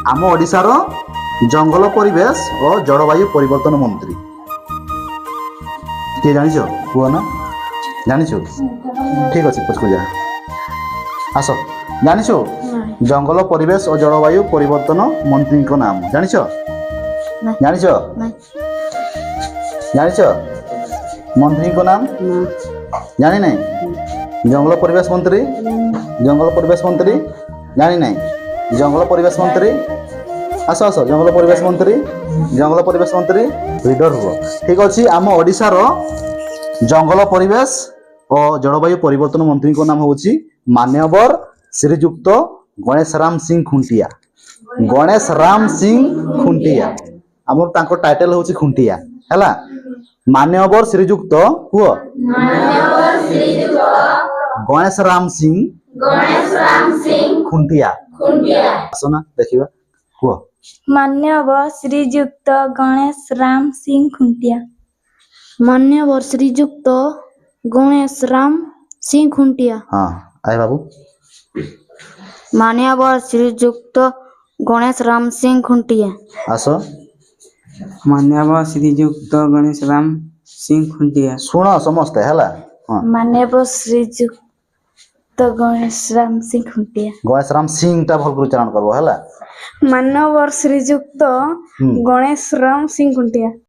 आम ओडिशार जंगल परिवेश और जलवायु परिवर्तन मंत्री किए जानिछ हुआ ना जानिछ ठीक अच्छे पछको जा आस जानिछ जंगल परिवेश और जलवायु परिवर्तन मंत्री को नाम जानिछ जानिछ जानिछ मंत्री को नाम जानी नहीं जंगल परिवेश मंत्री जानी नहीं जंगल परिवेश मंत्री आस आस जंगल परिवेश मंत्री रीडर हुआ ठीक अच्छे आम ओडिशार जंगल परिवेश और जलवायु परिवर्तन मंत्री को नाम हूँ मान्यवर श्रीजुक्त गणेश राम सिंह खुंटिया आम टाइटल हूँ खुंटिया है मान्यवर श्रीजुक्त हुआ गणेश राम सिंह खुंटिया आसना देखिबा हुआ मान्यवर श्रीयुक्त गणेश राम सिंह खुंटिया मान्यवर श्रीयुक्त गणेश राम सिंह खुंटिया हाँ आए बाबू मान्यवर श्रीयुक्त गणेश राम सिंह खुंटिया आस मान्यवर श्रीयुक्त गणेश राम सिंह खुंटिया शुण समस्ते है हाँ मान्यवर श्रीयुक्त गणेश राम सिंह खुंटिया गणेश राम सिंह टा भल उच्चारण करबो है मान्यवर श्रीयुक्त गणेश राम सिंह खुंटिया